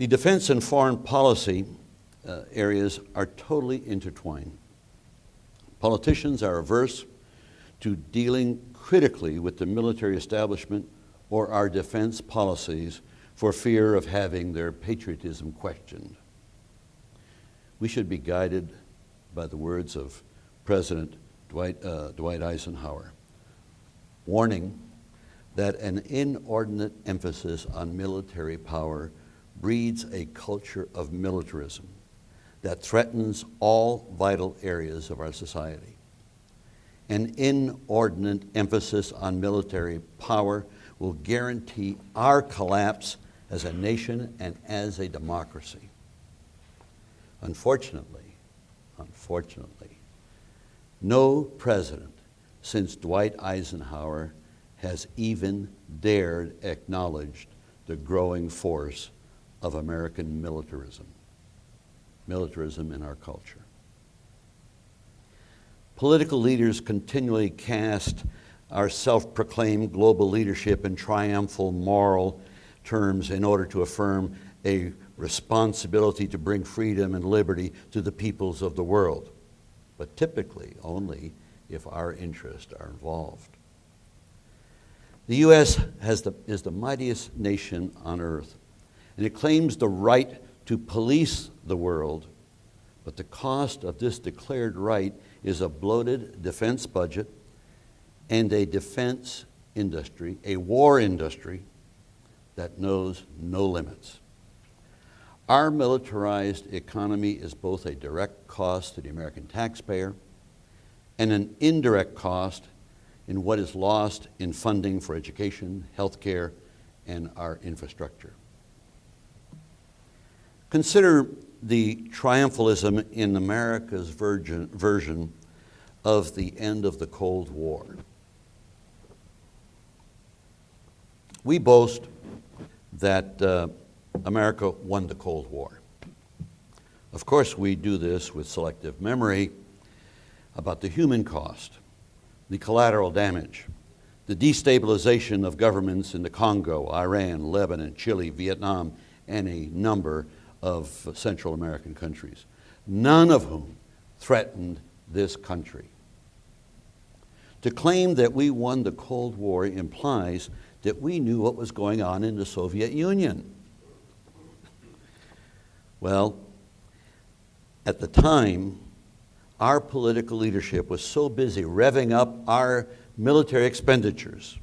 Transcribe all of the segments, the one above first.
The defense and foreign policy areas are totally intertwined. Politicians are averse to dealing critically with the military establishment or our defense policies for fear of having their patriotism questioned. We should be guided by the words of President Dwight Eisenhower, warning that an inordinate emphasis on military power breeds a culture of militarism that threatens all vital areas of our society. An inordinate emphasis on military power will guarantee our collapse as a nation and as a democracy. Unfortunately, no president since Dwight Eisenhower has even dared acknowledge the growing force of American militarism in our culture. Political leaders continually cast our self-proclaimed global leadership in triumphal moral terms in order to affirm a responsibility to bring freedom and liberty to the peoples of the world, but typically only if our interests are involved. The U.S. is the mightiest nation on earth, and it claims the right to police the world, but the cost of this declared right is a bloated defense budget and a defense industry, a war industry, that knows no limits. Our militarized economy is both a direct cost to the American taxpayer and an indirect cost in what is lost in funding for education, healthcare, and our infrastructure. Consider the triumphalism in America's version of the end of the Cold War. We boast that America won the Cold War. Of course, we do this with selective memory about the human cost, the collateral damage, the destabilization of governments in the Congo, Iran, Lebanon, Chile, Vietnam, and a number of Central American countries, none of whom threatened this country. To claim that we won the Cold War implies that we knew what was going on in the Soviet Union. Well, at the time, our political leadership was so busy revving up our military expenditures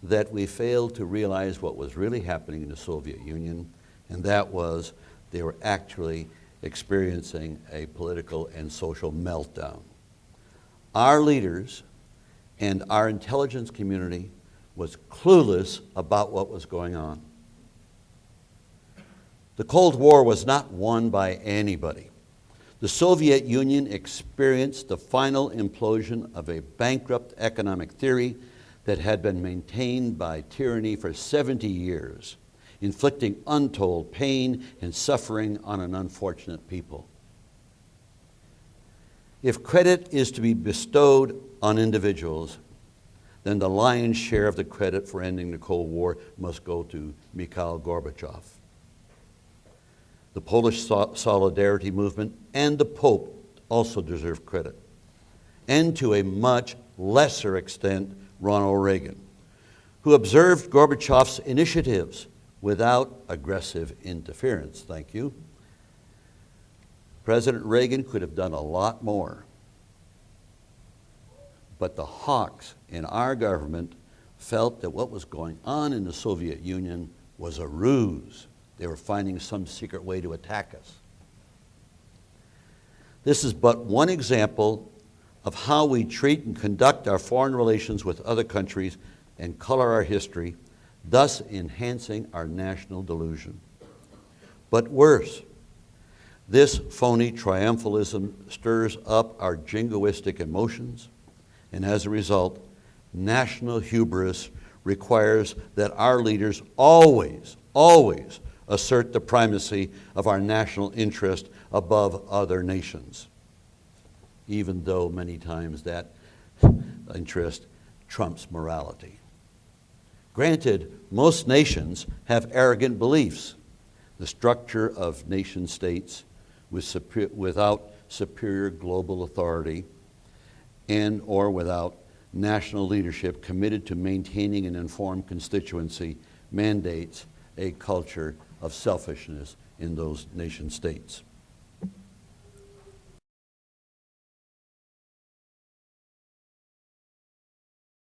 that we failed to realize what was really happening in the Soviet Union, and that was they were actually experiencing a political and social meltdown. Our leaders and our intelligence community was clueless about what was going on. The Cold War was not won by anybody. The Soviet Union experienced the final implosion of a bankrupt economic theory that had been maintained by tyranny for 70 years, inflicting untold pain and suffering on an unfortunate people. If credit is to be bestowed on individuals, then the lion's share of the credit for ending the Cold War must go to Mikhail Gorbachev. The Polish Solidarity Movement and the Pope also deserve credit, and to a much lesser extent, Ronald Reagan, who observed Gorbachev's initiatives without aggressive interference. Thank you. President Reagan could have done a lot more, but the hawks in our government felt that what was going on in the Soviet Union was a ruse. They were finding some secret way to attack us. This is but one example of how we treat and conduct our foreign relations with other countries and color our history, thus enhancing our national delusion. But worse, this phony triumphalism stirs up our jingoistic emotions, and as a result, national hubris requires that our leaders always assert the primacy of our national interest above other nations, even though many times that interest trumps morality. Granted, most nations have arrogant beliefs. The structure of nation states without superior global authority and or without national leadership committed to maintaining an informed constituency mandates a culture of selfishness in those nation states.